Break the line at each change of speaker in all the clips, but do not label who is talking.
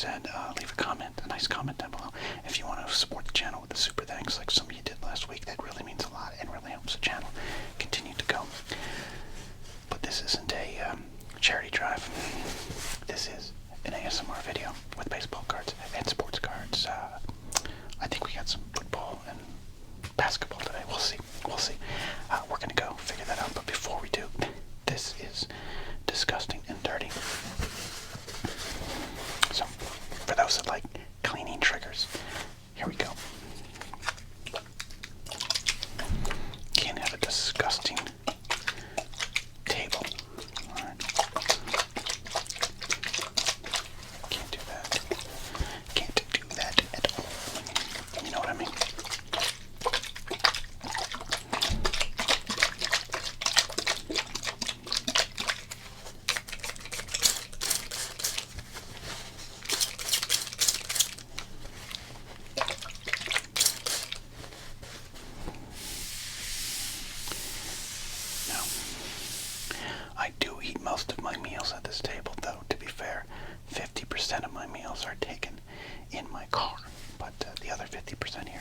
said, leave a comment, a nice comment down below. If you want to support the channel with a super thanks like some of you did last week, that really means a lot and really helps the channel continue to go. But this isn't a charity drive. This is an ASMR video with baseball cards and sports cards. I think we got some football and basketball today. We'll see. We'll see. We're going to go figure that out. But before we do, this is disgusting and dirty. So, for those that like cleaning triggers, here we go. Can't have a disgusting table. Alright. Can't do that. Can't do that at all. You know what I mean? I do eat most of my meals at this table, though, to be fair. 50% of my meals are taken in my car, but the other 50% here.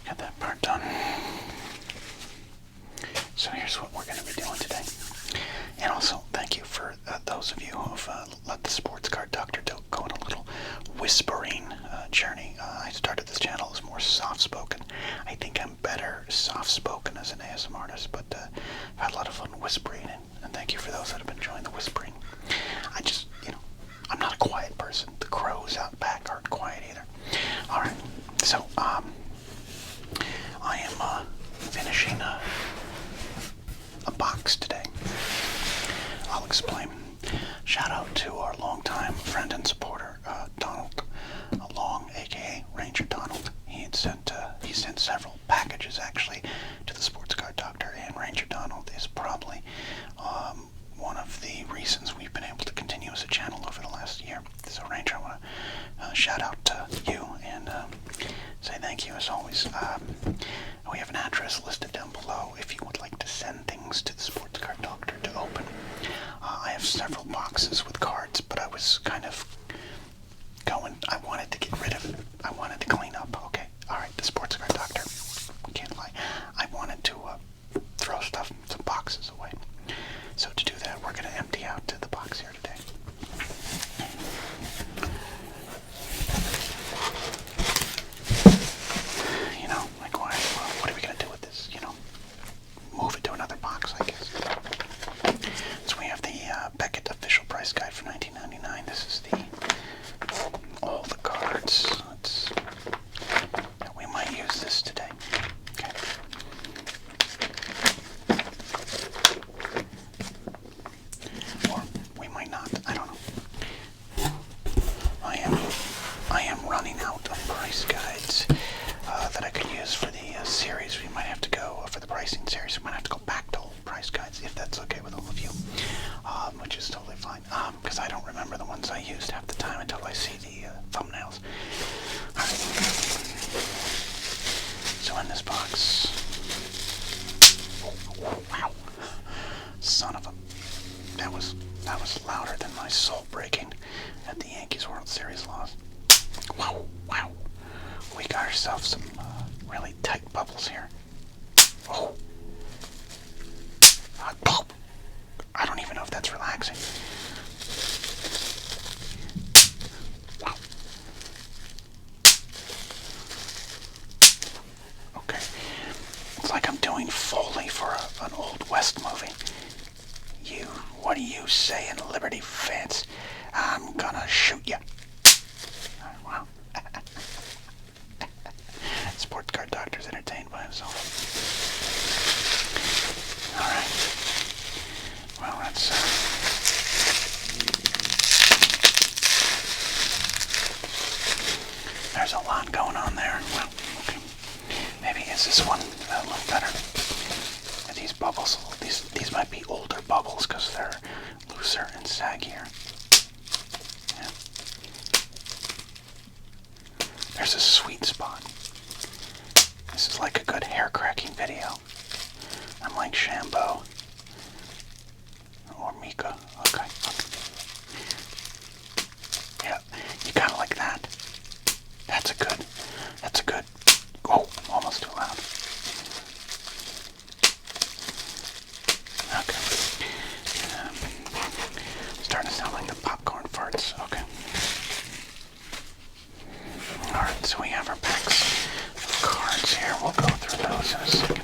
Got that part done. So here's what we're going to be doing today. And also, thank you for those of you who have let the Sports Card Doctor go on a little whispering journey. I started this channel as more soft-spoken. I think I'm better soft-spoken as an ASMR artist, but I've had a lot of fun whispering, and thank you for those that have been enjoying the whispering. I just, I'm not a quiet person. The crows out back aren't quiet either. Alright, so, I am finishing a box today. I'll explain. Shout out to our longtime friend and supporter, Donald Long, aka Ranger Donald. He sent several packages actually to the Sports Card Doctor, and Ranger Donald is probably one of the reasons we've been able to continue as a channel over the last year. So Ranger, I want to shout out to you and say thank you as always. We have an address listed down below if you would like to send things to the Sports Card Doctor to open. I have several boxes with cards, but I was kind of I wanted to get rid of it. I wanted to clean up. Okay, alright, the Sports Card Doctor, can't lie. I wanted to throw some boxes away. So to do that, we're going to empty out the box here today. Like why? Well, what are we going to do with this? Move it to another box, I guess. So we have the Beckett official price guide for $19.99. This is all the cards. We might use this today. Okay. Or we might not. I don't know. I am running out of price guides that I could use for the series. We might have to go for the pricing series. We might have to go back to old price guides if that's okay with all of you, which is totally fine. Because I don't remember the ones I used half the time until I see the thumbnails. All right. So in this box, wow, son of a, that was louder than my soul breaking at the Yankees World Series loss. Wow, wow. We got ourselves some really tight bubbles here. Oh. I don't even know if that's relaxing. Wow. Okay. It's like I'm doing Foley for an Old West movie. What do you say in Liberty Fence? I'm gonna shoot you. Wow. Sports Card Doctor's entertained by himself. Alright. Well, that's bubbles, these might be older bubbles because they're looser and saggier. Yeah. There's a sweet spot. This is like a good hair cracking video. I'm like Shambo or Mika. Okay. Yeah, you gotta like that. That's a good. Oh, almost too loud. Okay. Starting to sound like the popcorn farts. Okay. Alright, so we have our packs of cards here. We'll go through those in a second.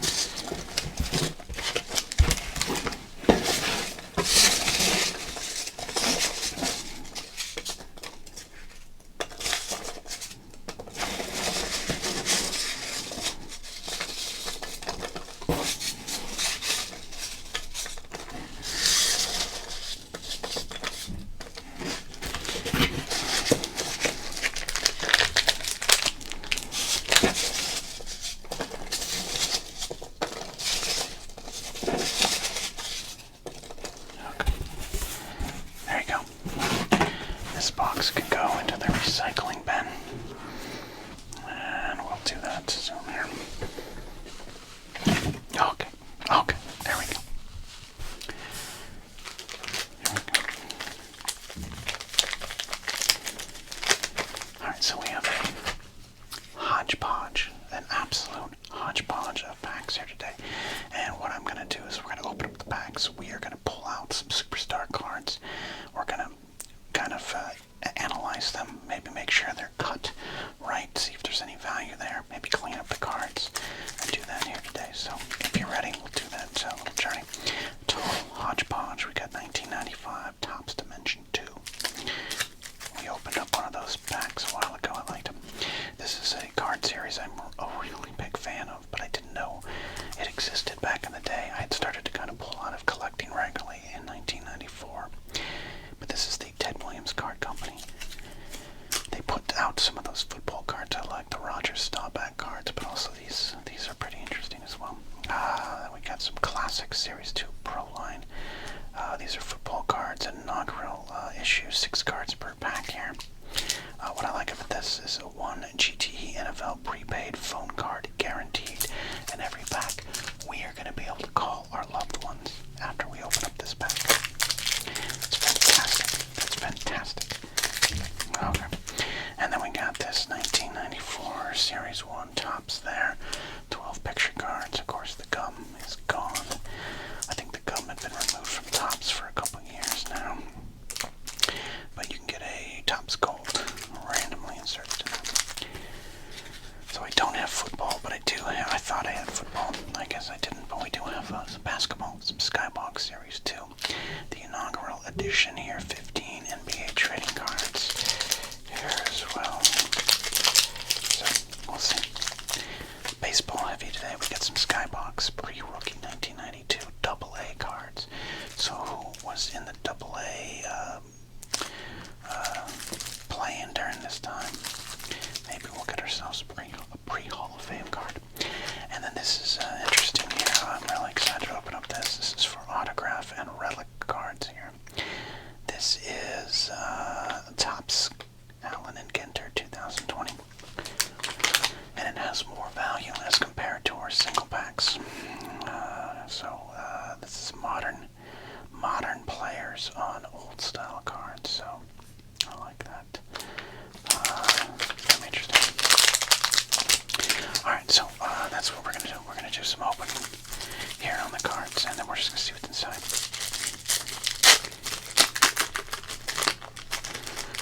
Box could go into the recycling bin, and we'll do that soon here. Okay, there we go. Alright, so we have a hodgepodge, an absolute hodgepodge of packs here today. And what I'm going to do is we're going to open up the packs. We are going to pull out some superstar cards. We're going to kind of analyze them, maybe make sure they're cut right, see if there's any value there, maybe clean up the cards, and do that here today. So if you're ready, we'll do that little journey. Total hodgepodge, we got 1995 Topps Dimension 2. We opened up one of those packs a while ago. I liked them. This is a card series I'm a really big fan of, but I didn't know it existed back in the day. I had started to kind of pull out of collecting regularly in 1994. But this is the Ted Williams Card Company. They put out some of those football cards I like, the Roger Staubach cards, but also these are pretty interesting as well. We got some classic Series 2 Pro line. These are football cards, inaugural issue, 6 cards per pack here. What I like about this is a 1 GTE NFL prepaid phone card guaranteed. In every pack, we are going to be able to call our loved ones after we open up this pack. It's fantastic. That's fantastic. Okay. And then we got this 1994 Series 1 Topps there. 12 picture cards. Of course, the gum is gone. I think the gum had been removed from Topps for a couple years now. But you can get a Topps Gold randomly inserted in it. So I don't have football, but I do have, I thought I had football. I guess I didn't, but we do have some basketball, some Skybox Series 2. The inaugural edition here, 15 NBA trading cards here as well. So, we'll see. Baseball heavy today. We got some Skybox pre-rookie 1992 AA cards. So who was in the AA play-in during this time? Maybe we'll get ourselves a pre-Hall of Fame card. And then this is interesting here. I'm really excited to open up this. This is for autograph and relic cards here. This is Topps Allen and Ginter 2020. And it has more value as compared to our single packs. This is modern players on old style cards. So I like that. I'm interested. Alright, so that's what we're going to do. We're going to do some opening here on the cards, and then we're just going to see what's inside.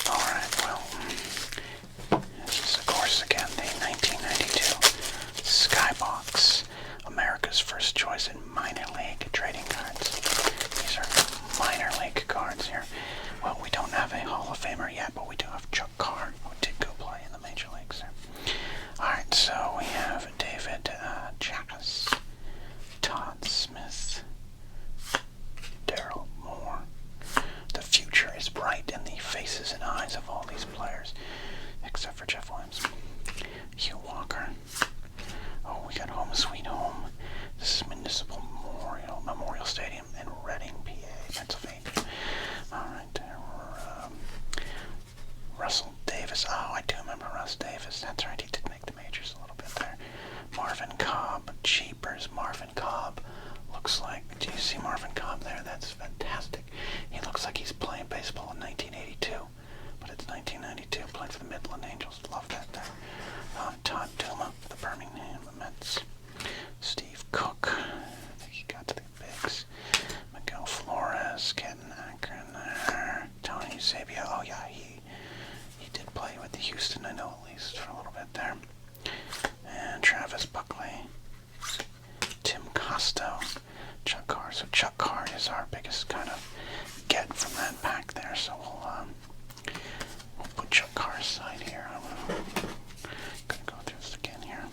Alright, well, this is, of course, again, the 1992 Skybox, America's first choice in minor league trading cards. These are minor league cards here. Well, we don't have a Hall of Famer yet, but we do have Chuck Carr, who did go play in the major leagues there. Alright, so we have David Jackus, Todd Smith, Daryl Moore. The future is bright in the faces and eyes of all these players, except for Jeff Williams. Hugh Walker. Oh, we got Home Sweet Home. This is Municipal Memorial. Do you see Marvin Cobb there? That's fantastic. He looks like he's playing baseball in 1982, but it's 1992. Playing for the Midland Angels. Love that there. Todd Duma, the Birmingham Mets. Steve Cook. I think he got to the bigs. Miguel Flores, Kenton Akron there. Tony Eusebio. Oh yeah, he did play with the Houston, I know, at least for a little bit there. And Travis Buckley. Tim Costo. Chuck Carr. So Chuck Carr is our biggest kind of get from that pack there. So we'll put Chuck Carr aside here. I'm gonna go through this again here.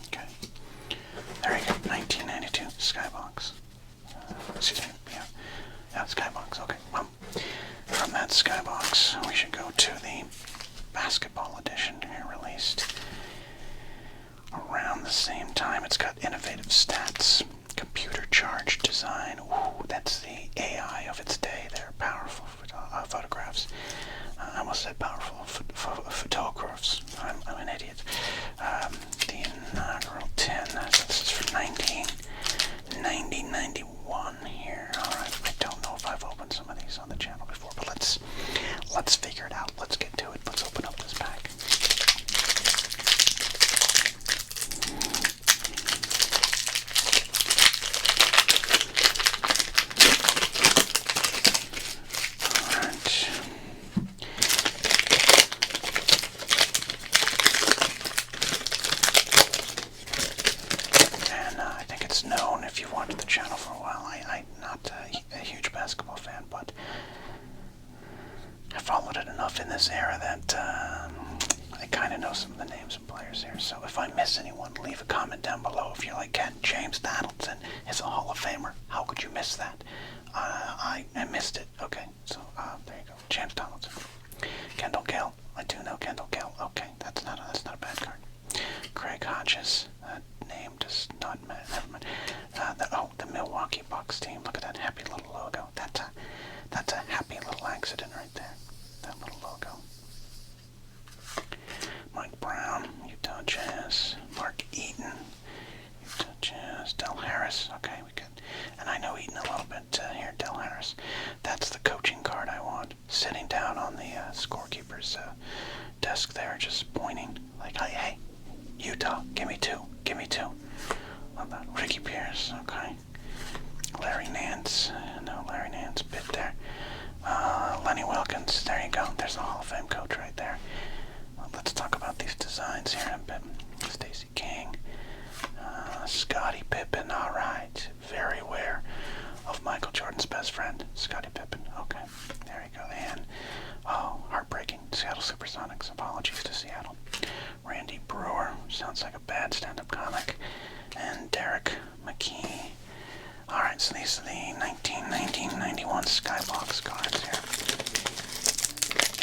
Okay. There you go. 1992 Skybox. Excuse me. Yeah, Skybox. Okay. Well, from that Skybox, we should go to the basketball edition here, released around the same time. It's got innovative stats, computer charged design. Ooh, that's the AI of its day. They're powerful photographs. I almost said powerful photographs. I'm an idiot. The inaugural 10. This is for 1991 here. All right. I don't know if I've opened some of these on the channel before, but let's figure it out. Let's get to it. Let's open up this pack. Known if you've watched the channel for a while. I'm not a huge basketball fan, but I followed it enough in this era that I kind of know some of the names and players here. So if I miss anyone, leave a comment down below. If you're like, Ken, James Donaldson is a Hall of Famer. How could you miss that? I missed it. Okay, so there you go. James Donaldson. Kendall Gale. I do know Kendall Gale. Okay, that's not a bad card. Craig Hodges. That name does not matter. Never mind. The Milwaukee Bucks team. Look at that happy little logo. That's a happy little accident right there. That little logo. Mike Brown, Utah Jazz. Mark Eaton, Utah Jazz. Del Harris. Okay, we got. And I know Eaton a little bit here. Del Harris. That's the coaching card I want. Sitting down on the scorekeeper's desk there, just pointing like, hey, Utah, give me two. Love that. Ricky Pierce, okay. Larry Nance, no Larry Nance bit there. Lenny Wilkins, there you go. There's a Hall of Fame coach right there. Well, let's talk about these designs here in a bit. Stacey King, Scottie Pippen, all right. Very aware of Michael Jordan's best friend, Scottie Pippen. Okay, there you go. And, heartbreaking. Seattle Supersonics. Apologies to Seattle. Randy Brewer. Sounds like a bad stand-up comic. And Derek McKee. Alright, so these are the 1991 Skybox cards here.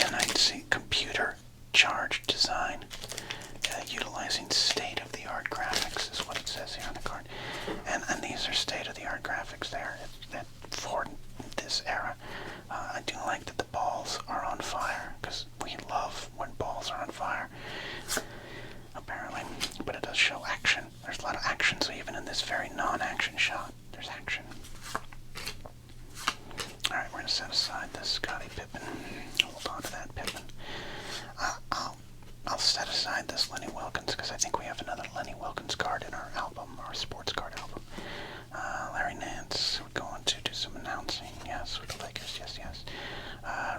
And I see computer charged design. Utilizing state-of-the-art graphics is what it says here on the card. And these are state-of-the-art graphics there for this era. I do like that the balls are on fire, because we love when balls are on fire, apparently. But it does show action. There's a lot of action, so even in this very non-action shot, there's action. Alright, we're going to set aside this Scottie Pippen. Hold on to that Pippen. I'll set aside this Lenny Wilkins, because I think we have another Lenny Wilkins card in our album, our sports card album. Larry Nance, we're going to do some announcing, yes, with the Lakers, yes.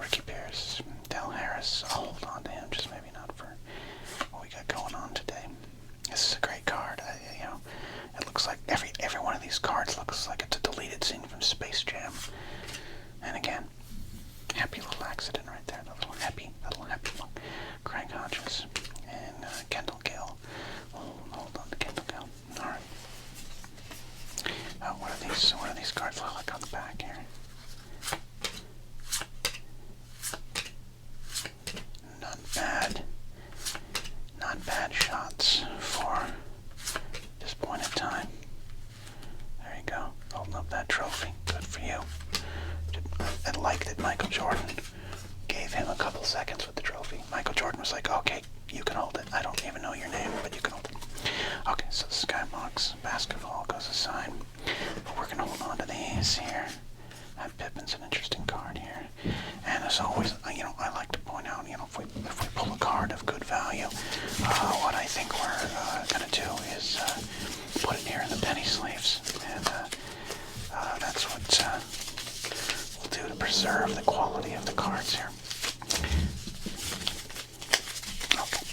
Ricky Pierce, Del Harris, I'll hold on to him, just maybe not for what we got going on today. This is a great card. It looks like every one of these cards looks like it's a deleted scene from Space Jam. And again, happy little accident right there, that little happy one. Craig Hodges and Kendall Gill. Hold on to Kendall Gill. All right. What are these cards look like on the back here? Not bad shots for this point in time. There you go, holding up that trophy. Good for you. like that Michael Jordan gave him a couple seconds with the trophy. Michael Jordan was like, okay, you can hold it. I don't even know your name, but you can hold it. Okay, so the Skybox basketball goes aside. But we're going to hold on to these here. Pippin's an interesting card here. And as always, I like to point out, if we pull a card of good value, what I think we're going to do is put it here in the penny sleeves. And that's what we'll do to preserve the quality of the cards here. Okay,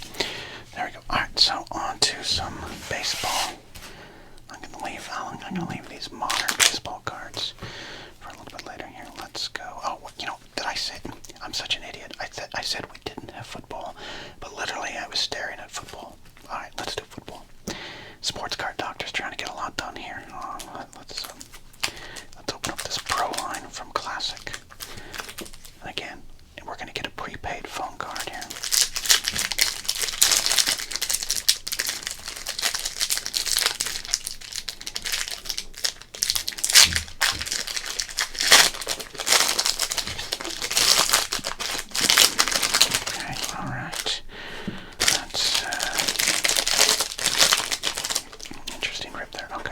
there we go. Alright, so on to some baseball. I'm going to leave these modern baseball cards for a little bit later here. Let's go. Oh, did I say? I'm such an idiot. I said we didn't have football, but literally I was staring at football. All right, let's do football. Sports card doctor's trying to get a lot done here. Let's open up this Pro line from Classic. And again, we're going to get a prepaid phone card here.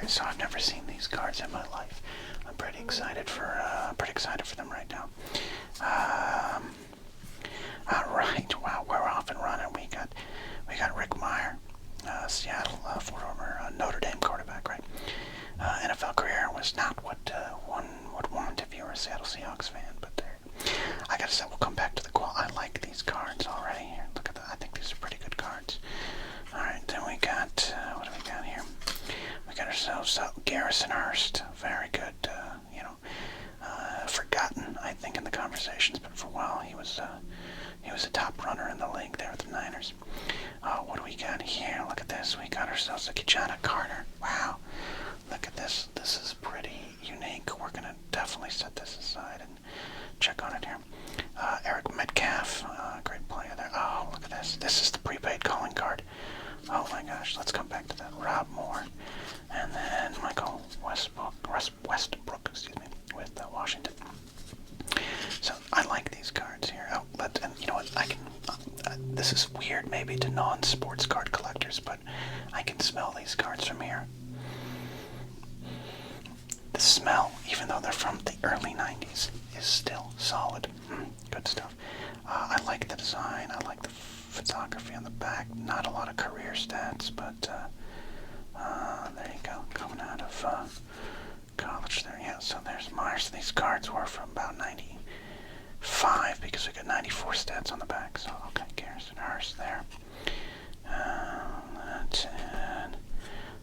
So I've never seen these cards in my life. I'm pretty excited for them right now. All right, wow, we're off and running. We got Rick Meyer, Seattle, former Notre Dame quarterback, right? NFL career was not what one would want if you were a Seattle Seahawks fan, but I gotta say, we'll come back to the qual. I like these cards already. Here, look at that. I think these are pretty good cards. All right, then we got what do we got here? We got ourselves Garrison Hurst, very good, forgotten, I think, in the conversations, but for a while he was a top runner in the league there with the Niners. What do we got here? Look at this. We got ourselves a Kijana Carter. Wow, look at this. This is pretty unique. We're gonna definitely set this aside and check on it here. Eric Metcalf, great player there. Oh, look at this. This is the prepaid calling card. Oh my gosh, let's come back to that. Rob Moore, and then Michael Westbrook, with Washington. So I like these cards here. Oh, and you know what? I can. This is weird, maybe to non-sports card collectors, but I can smell these cards from here. The smell, even though they're from the early '90s, is still solid. Good stuff. I like the design. I like the photography on the back. Not a lot of career stats, but there you go. Coming out of college there. Yeah, so there's Myers. These cards were from about 95 because we got 94 stats on the back. So, okay, Garrison Hurst there.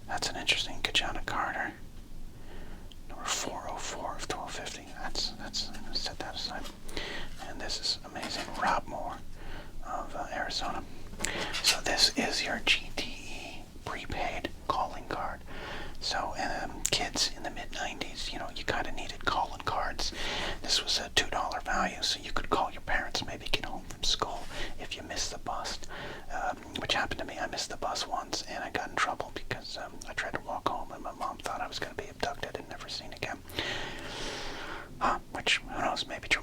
That's an interesting Kijana Carter. Number 404 of 1250. That's I'm going to set that aside. And this is amazing. Rob Moore of Arizona. So this is your GTE prepaid calling card. So kids in the mid-90s, you kind of needed calling cards. This was a $2 value, so you could call your parents, maybe get home from school if you missed the bus, which happened to me. I missed the bus once, and I got in trouble because I tried to walk home, and my mom thought I was going to be abducted and never seen again. Which, who knows, maybe true.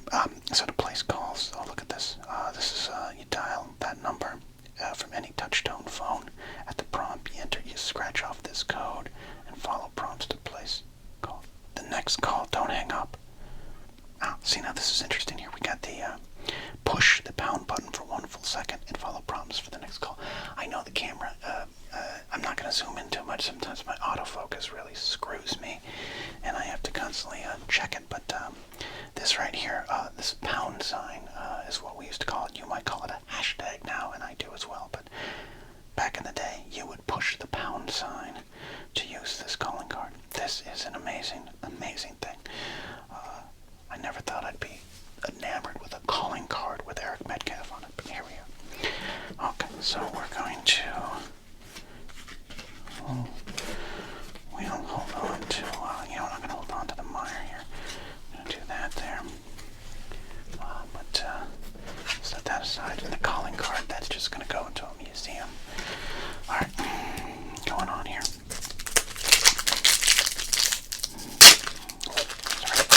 So to place calls, oh, look at this. This is, you dial that number from any touch-tone phone. At the prompt, you scratch off this code and follow prompts to place call. The next call, don't hang up. See, now this is interesting here. We got the push the pound button for 1 full second and follow prompts for the next call. I know the camera, I'm not going to zoom in too much. Sometimes my autofocus really screws me, and I have to constantly check it. But this right here, this pound sign is what we used to call it. You might call it a hashtag now, and I do as well. But back in the day, you would push the pound sign to use this calling card. This is an amazing, amazing thing. I never thought I'd be enamored with a calling card with Eric Metcalf on it, but here we are. Okay, so we're going to we'll hold on to, I'm going to hold on to the Meyer here. I'm going to do that there. But set that aside. And the calling card, that's just going to go into a museum. Alright, going on here. Sorry.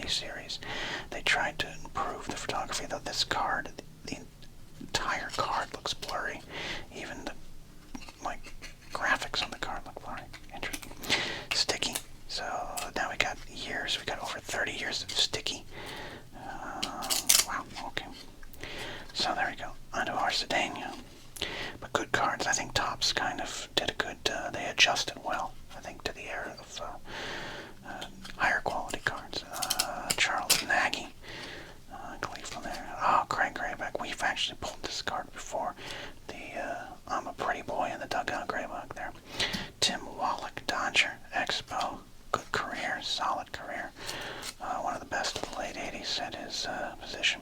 series. They tried to improve the photography, though this card, the entire card looks blurry. Even the graphics on the card look blurry. Interesting. Sticky. So now we got years. We got over 30 years of sticky. Wow. Okay. So there we go. Onto our Sedania. But good cards. I think Topps kind of did a good. They adjusted well, I think, to the era of higher quality cards. Charles Nagy, Cleveland there. Oh, Craig Grayback. We've actually pulled this card before. The I'm a Pretty Boy in the Dugout Grayback there. Tim Wallach, Dodger, Expo. Good career, solid career. One of the best of the late 80s at his position.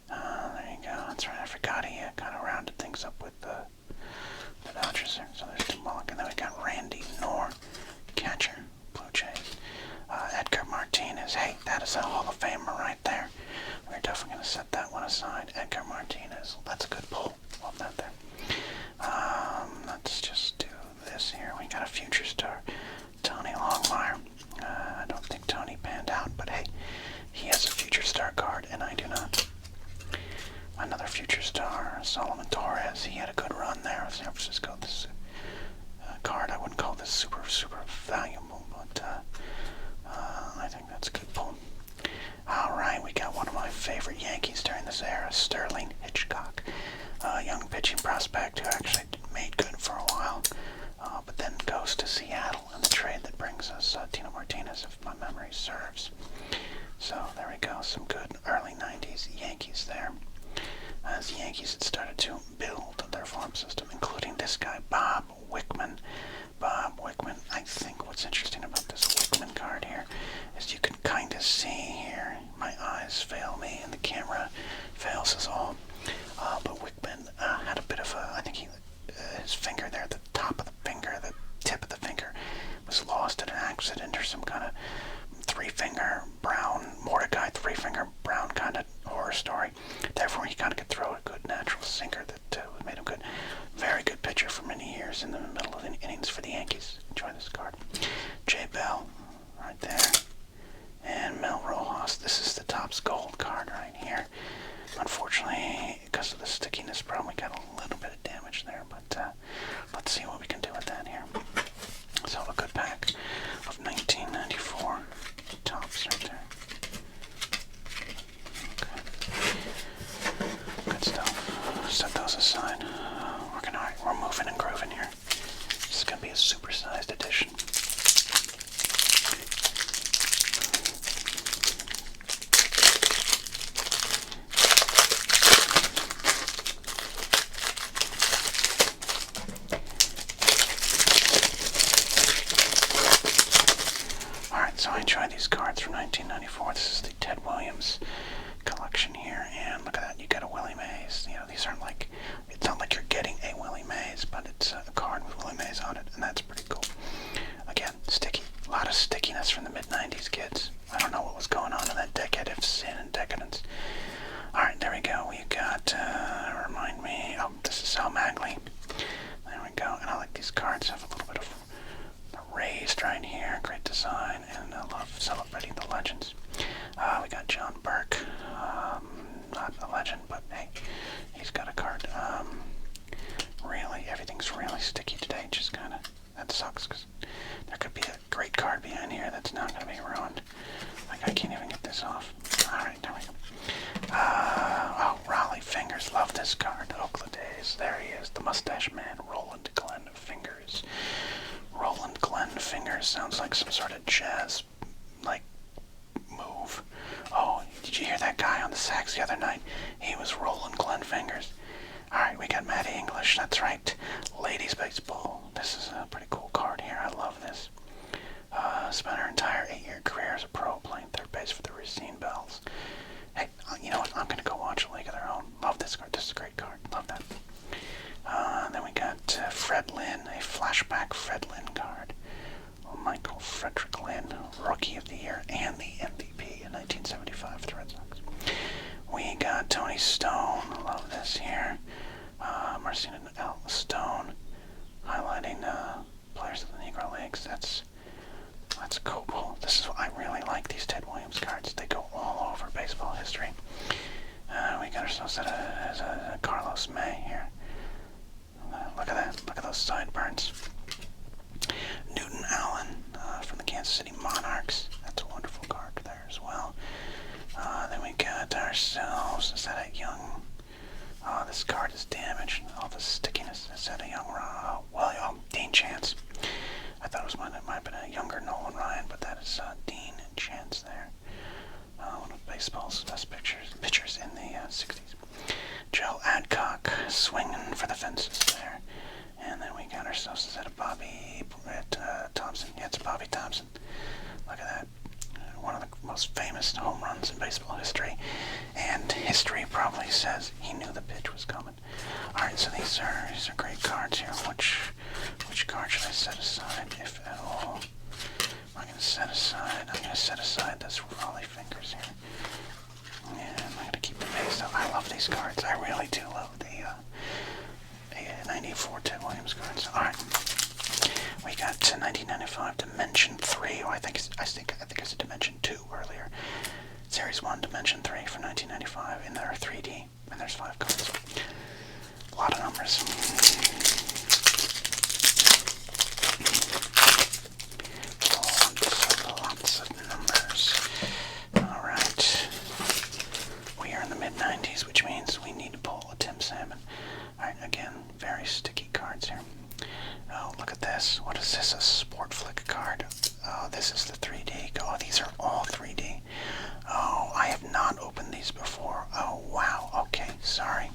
There you go. That's right. I forgot he kind of rounded things up with the Dodgers there. So there's Tim Wallach. And then we got Randy Knorr, catcher, Blue Jays. Edgar Martinez. Hey, that is a Hall of Famer right there. We're definitely going to set that one aside. Edgar Martinez. That's a good pull. Love that there. Let's just do this here. We got a future star, Tony Longmire. I don't think Tony panned out, but hey, he has a future star card, and I do not. Another future star, Solomon Torres. He had a good run there with San Francisco. This card, I wouldn't call this super valuable, but I think that's a good pull. Alright, we got one of my favorite Yankees during this era, Sterling Hitchcock. A young pitching prospect who actually made good for a while, but then goes to Seattle in the trade that brings us Tino Martinez, if my memory serves. So there we go, some good early 90s Yankees there. As the Yankees had started to build their farm system, including this guy, Bob Wickman. Bob Wickman, I think what's interesting about this Wickman card here is you can kind of see here, my eyes fail me and the camera fails us all, but Wickman had a bit of a, I think his finger there, the top of the finger, the tip of the finger was lost in an accident or some kind of three-finger brown, Mordecai three-finger brown kind of horror story. Therefore, he kind of could throw a good natural sinker that made him good. Very good pitcher for many years in the middle of the innings for the Yankees. Enjoy this card. Jay Bell, right there. And Mel Rojas. This is the Topps Gold card right here. Unfortunately, because of the stickiness problem, we got a little bit of damage there, but let's see what we can do with that here. So a good pack of 1994 Topps right there. Okay. Good stuff. Set those aside. We're moving and grooving here. This is gonna be a supersized edition. So I tried these cards from 1994. This is the Ted Williams collection here, and look at that, you got a Willie Mays. You know, these aren't like, it's not like you're getting a Willie Mays, but it's a card with Willie Mays on it, and that's pretty cool. Again, sticky. A lot of stickiness from the mid-90s, kids. I don't know what was going on in that decade of sin and decadence. Alright, there we go. We got, remind me, oh, this is Sal Magley. There we go, and I like these cards, have a little bit of raised right here, great design, and I love celebrating the legends. We got John Burke, not a legend, but hey, he's got a card. Really, everything's really sticky today, just kind of, that sucks, because there could be a great card behind here that's not going to be ruined. Like, I can't even get this off. Alright, there we go. Oh, Raleigh Fingers, love this card, Oakland A's, there he is, the mustache man, Roland Glenn Fingers. Roland Glenn Fingers sounds like some sort of jazz, like, move. Oh, did you hear that guy on the sax the other night? He was Roland Glenn Fingers. Alright, we got Matty English, that's right. Ladies Baseball. This is a pretty cool card here, I love this. Spent her entire 8-year career as a pro, playing third base for the Racine Bells. Hey, you know what, I'm gonna go watch A League of Their Own. Love this card, this is a great card, love that. Then we got Fred Lynn, a flashback Fred Lynn card. Michael Frederick Lynn, Rookie of the Year and the MVP in 1975 for the Red Sox. We got Tony Stone, love this here. Marcina L. Stone, highlighting players of the Negro Leagues. That's a cool pull. This is what I really like. like these Ted Williams cards. They go all over baseball history. We got ourselves a Carlos May here. Look at that. Look at those sideburns. Newton Allen from the Kansas City Monarchs. That's a wonderful card there as well. Then we got ourselves, is that a young... this card is damaged. All the stickiness. Is that a young... Dean Chance. I thought it might have been a younger Nolan Ryan, but that is Dean Chance there. One of baseball's best pitchers in the 60s. Joe Adcock swinging for the fences there. And then we got ourselves, is that a Bobby Thompson? Yeah, it's Bobby Thompson. Look at that. One of the most famous home runs in baseball history. And history probably says he knew the pitch was coming. Alright, so these are great cards here. Which card should I set aside, if at all? I'm going to set aside this Raleigh Fingers here. And I'm going to keep the base up. I love these cards. I really do love the 94 Ted Williams cards. Alright. We got 1995 Dimension 3. I think it's a Dimension 2 earlier. Series 1 Dimension 3 from 1995. And they're 3D. And there's 5 cards. A lot of numbers. Lots of numbers. Alright. We are in the mid-90s, which means we need to pull a Tim Salmon. Alright, again, very sticky cards here. Oh, look at this. What is this? A Sport Flick card. Oh, this is the 3D. Oh, these are all 3D. Oh, I have not opened these before. Oh, wow. Okay, sorry.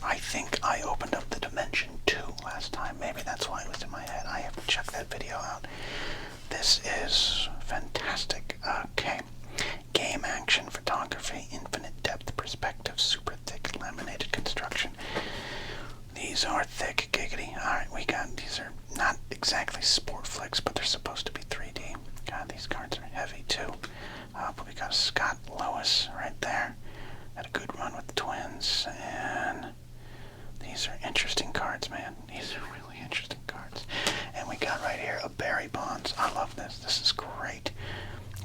I think I opened up the Dimension 2 last time. Maybe that's why it was in my head. I have to check that video out. This is fantastic. Okay. Game action photography, infinite depth perspective, super thick laminated construction. These are thick, giggity. Alright, we got, these are not exactly Sport Flicks, but they're supposed to be 3D. God, these cards are heavy too. But we got a Scott Lewis right there. Had a good run with the Twins, and these are interesting cards, man. These are really interesting cards. And we got right here a Barry Bonds. I love this. This is great.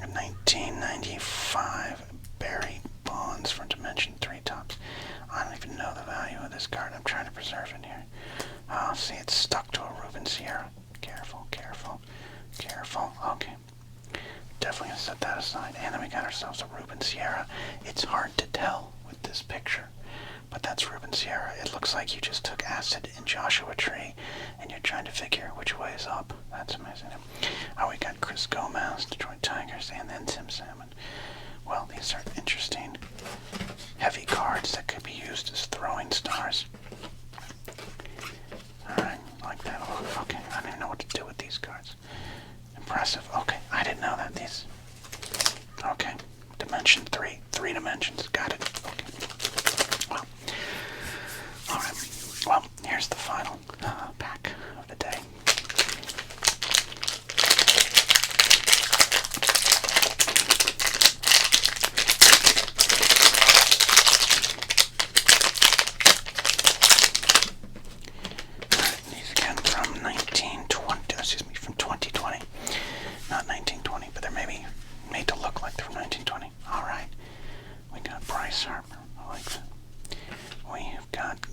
A 1995 Barry Bonds from Dimension 3 Tops. I don't even know the value of this card. I'm trying to preserve it here. See, it's stuck to a Ruben Sierra. Careful, careful, careful. Okay. Definitely going to set that aside. And then we got ourselves a Ruben Sierra. It's hard to tell with this picture, but that's Ruben Sierra. It looks like you just took acid in Joshua Tree, and you're trying to figure which way is up. That's amazing. Oh, we got Chris Gomez, Detroit Tigers, and then Tim Salmon. Well, these are interesting, heavy cards that could be used as throwing stars. Alright, like that. Oh, okay, I don't even know what to do with these cards. Impressive. Okay, I didn't know that. These. Okay, Dimension 3. 3 dimensions. Got it. Okay. Well, alright. Well, here's the final pack of the day. From 2020. Not 1920, but they're maybe made to look like they're from 1920. Alright. We got Bryce Harper. I like that. We've got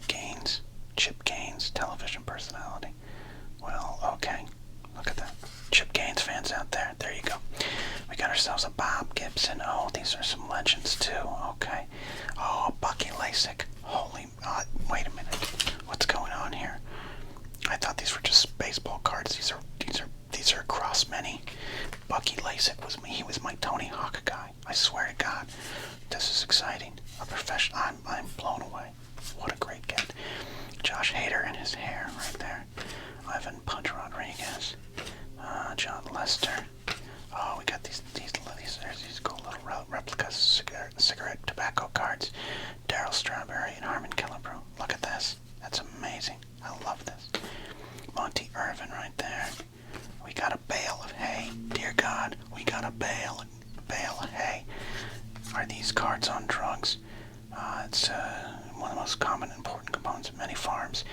Gaines. Chip Gaines, television personality. Well, okay. Look at that. Chip Gaines fans out there. There you go. We got ourselves a Bob Gibson. Oh, these are some legends too. Okay. Oh, Bucky Lasik. Holy... wait a minute. What's going on here? I thought these were just baseball cards. These are across many. Bucky Lasik was me. He was my Tony Hawk guy. I swear to God, this is exciting. A professional. I'm blown away. What a great get. Josh Hader and his hair right there. Ivan Punch Rodriguez. John Lester. Oh, we got these cool little replica cigarette tobacco cards. Darryl Strawberry and Harmon Killebrew. Look at this. That's amazing. I love this. Monty Irvin right there. We got a bale of hay. Dear God, we got a bale of hay. Are these cards on drugs? It's one of the most common and important components of many farms.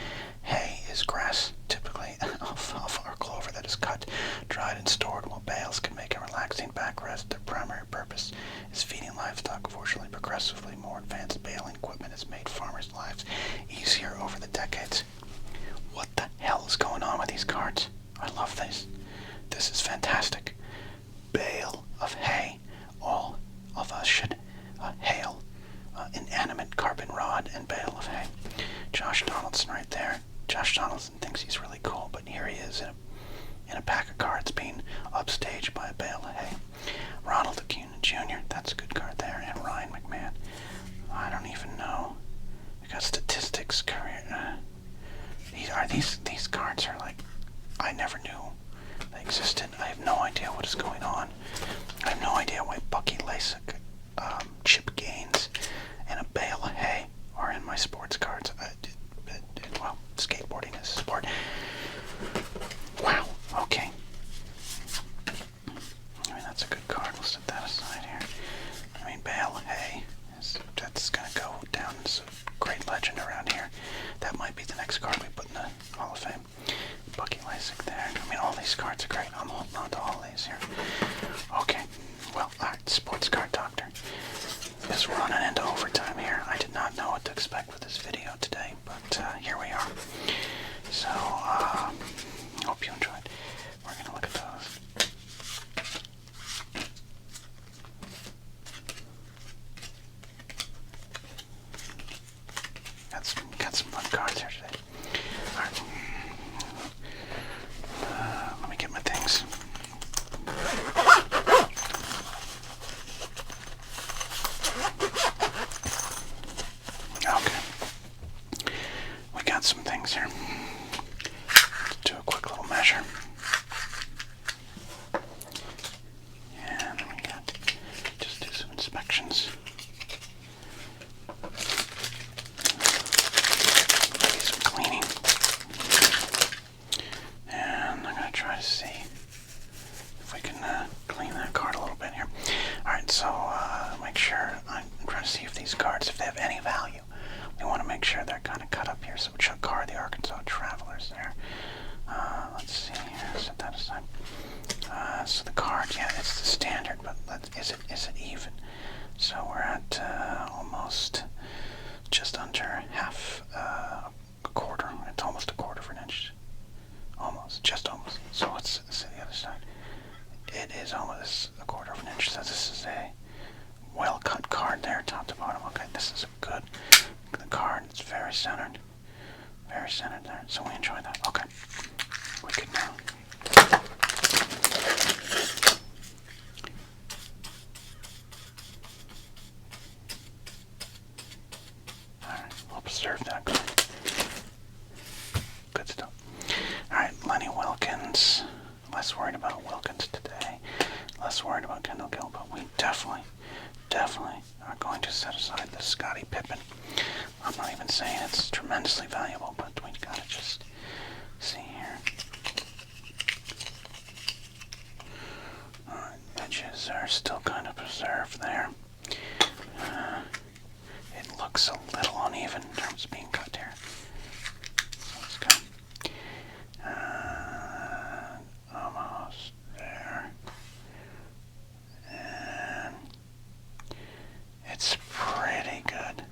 Hay is grass, typically alfalfa or clover that is cut, dried, and stored, while bales can make a relaxing back rest. Their primary purpose is feeding livestock. Fortunately, progressively more advanced baling equipment has made farmers' lives easier over the decades. What the hell is going on with these cards? I love this. This is fantastic. Bale of hay. All of us should hail inanimate carbon rod and bale of hay. Josh Donaldson right there. Josh Donaldson thinks he's really cool, but here he is in a pack of cards being upstaged by a bale of hay. Ronald Acuna Jr., that's a good card there, and Ryan McMahon. I don't even know. We got statistics, career. These cards are like, I never knew they existed. I have no idea what is going on. I have no idea why Bucky Lasik, Chip Gaines, and a bale of hay are in my sports cards. Well, skateboarding is a sport. Wow, okay. I mean, that's a good card. We'll set that aside here. I mean, bale of hay, that's going to go down as a great legend around here. That might be the next card we put in the Hall of Fame. Bucky Lasik there. I mean, all these cards are great. I'm holding on to all these here. Okay, well, alright, Sports Card Doctor is running into overtime here. I did not know what to expect with this video today, but here we are. So, hope you enjoyed. We're going to look at those. Got some fun cards here today. Alright. Let me get my things. Okay. We got some things here. Let's do a quick little measure. And then we got, just do some inspections. Maybe some cleaning. And I'm going to try to see if we can clean that card a little bit here. Alright, so make sure, I'm trying to see if these cards, if they have any value. We want to make sure they're kind of cut up here. So Chuck Carr, the Arkansas Travelers there. Let's see here, set that aside. So the card, yeah, it's the standard, but is it even? So we're at almost just under half a quarter. It's almost a quarter of an inch. Almost, just almost. So let's see the other side. It is almost a quarter of an inch. So this is a well-cut card there, top to bottom. Okay, this is a good card. It's very centered. Very centered there. So we enjoy that. Okay. We could now. Alright, we'll preserve that card. Good stuff. Alright, Lenny Wilkins. Less worried about Wilkins today. Less worried about Kendall Gill, but we definitely are going to set aside the Scottie Pippen. I'm not even saying it's tremendously valuable, but we gotta just see here. Edges are still kind of preserved there. It looks a little uneven in terms of being cut here. So let's go. Almost there. And it's pretty good.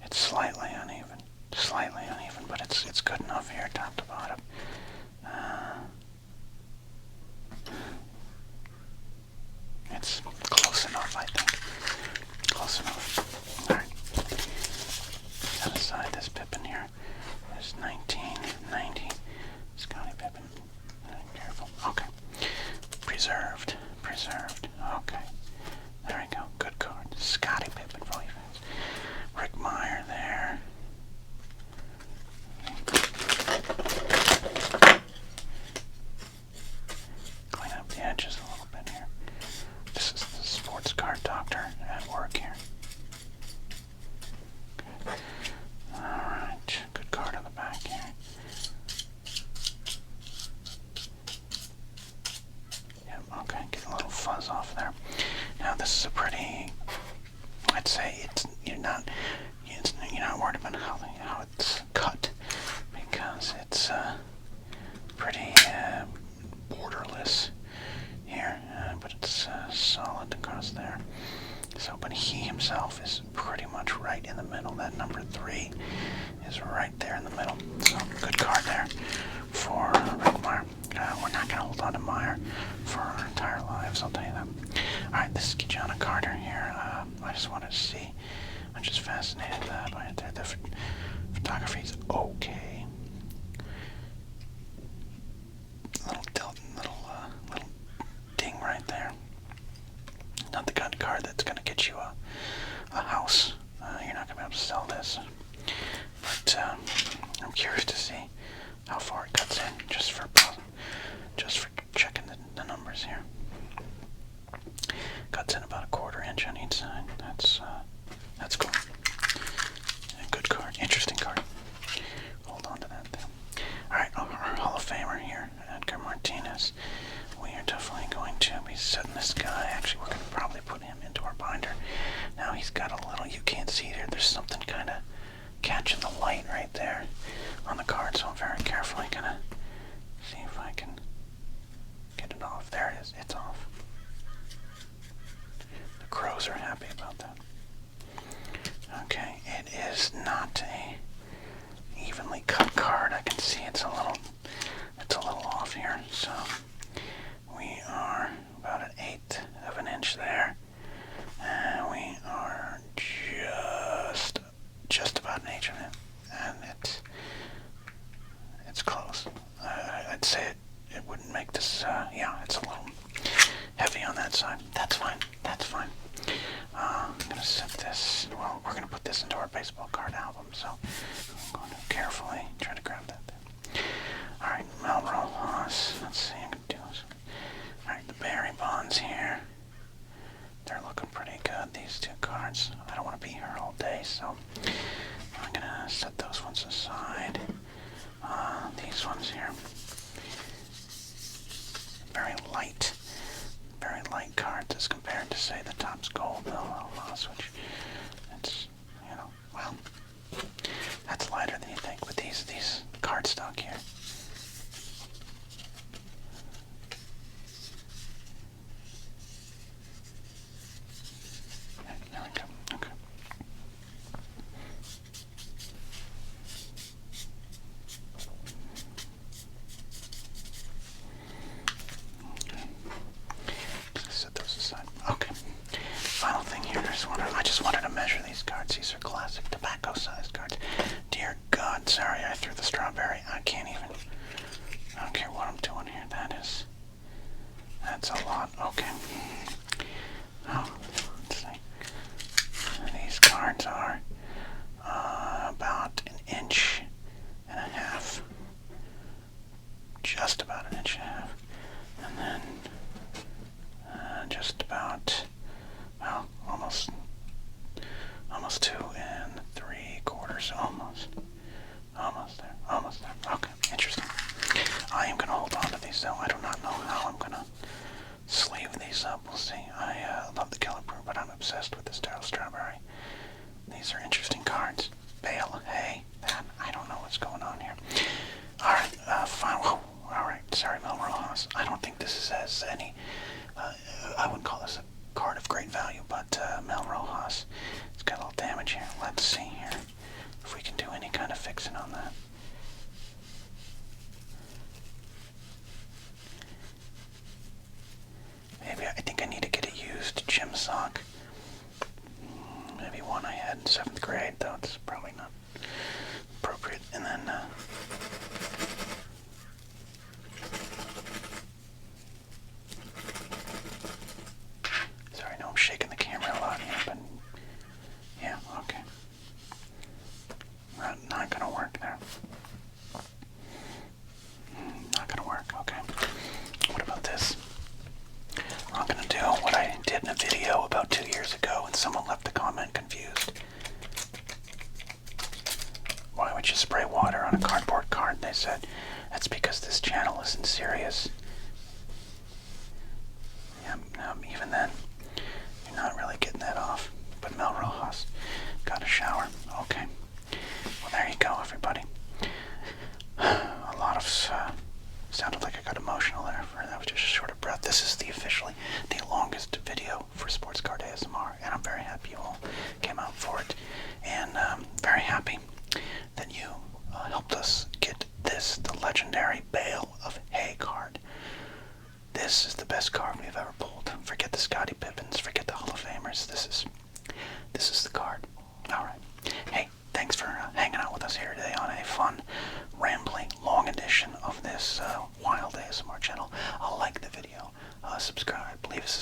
It's slightly uneven, but it's good enough here, top to bottom. It's close enough, I think. Close enough. Alright. Set aside this Pippin here. There's 1990. Scottie Pippen. Careful. Okay. Preserved. Okay. There we go. Good card. Scottie Pippen for all you fans. Rick Meyer there. Clean up the edges a little bit here. This is the Sports Card Doctor at work here. Okay. Alright. Good card on the back here. Yep, okay. Get a little fuzz off there. this here, but it's solid across there. So, but he himself is pretty much right in the middle. That number 3 is right there in the middle. So, good card there for Rick Meyer. We're not going to hold on to Meyer for our entire lives, I'll tell you that. Alright, this is Kijana Carter here. I just wanted to see. I'm just fascinated by it there. The photography is okay. Little ding right there. Not the kind of card that's going to get you a house. You're not going to be able to sell this. But I'm curious to see how far it cuts in, just for checking the numbers here. Cuts in about 1/4 inch on each side. That's cool. A good card, interesting card. Hold on to that there. All right, our Hall of Famer here, Edgar Martinez. We are definitely going to be setting this guy. Actually, we're going to probably put him into our binder. Now he's got a little, you can't see there, there's something kind of catching the light right there on the card, so I'm very carefully going to see if I can get it off. There it is, it's off. The crows are happy about that. Okay, it is not a evenly cut card. I can see it's a little off here, so we are about 1/8 of an inch there, and we are just about 1 inch of it, and it's close. I'd say it wouldn't make this. Yeah, it's a little heavy on that side. That's fine. That's fine. I'm gonna set this. Well, we're gonna put this into our baseball card album, so I'm going to carefully try to grab that there. All right, Melrose Haas. Let's see. I'm gonna do this. All right, the Barry Bonds here. They're looking pretty good. These 2 cards. I don't want to be here all day, so I'm gonna set those ones aside. These ones here. Very light cards as compared to, say, the Topps Gold Melrose, which it's, well, that's lighter than you think with these cardstock here. Okay, there we go. Okay. Set those aside. Okay. Final thing here. I just wanted to measure these cards. These are classic tobacco-sized cards. Dear God, sorry I threw the strawberry. I don't care what I'm doing here. That's a lot. Okay. Oh, let's see. These cards are about 1.5 inches. Just about 1.5 inches. And then just about, well, almost 2 3/4, almost there. Okay, interesting. I am going to hold on to these though. I do not know how I'm going to sleeve these up. We'll see. I love the Killer Brew, but I'm obsessed with this Darryl Strawberry. These are interesting cards. Bale, hay, that, I don't know what's going on here. Alright, final. Alright, sorry, Melrose. I don't think this has any, I wouldn't call this a card of great value, but Melrose, it's got a little damage here. Let's see here if we can do any kind of fixing on that. Maybe I think I need to get a used gym sock. Maybe one I had in 7th grade, though it's probably not appropriate. And then sorry, I know I'm shaking the camera a lot here, but yeah, okay. Not gonna work there. This is officially the longest video for Sports Card ASMR, and I'm very happy you all came out for it, and very happy that you helped us get this, the legendary Bale of Hay card. This is the best card we've ever pulled. Forget the Scottie Pippins, forget the Hall of Famers. This is the card. All right. Hey, thanks for hanging out with us here today on a fun, rambling, long edition of this wild ASMR channel. Like the video, subscribe, leave us a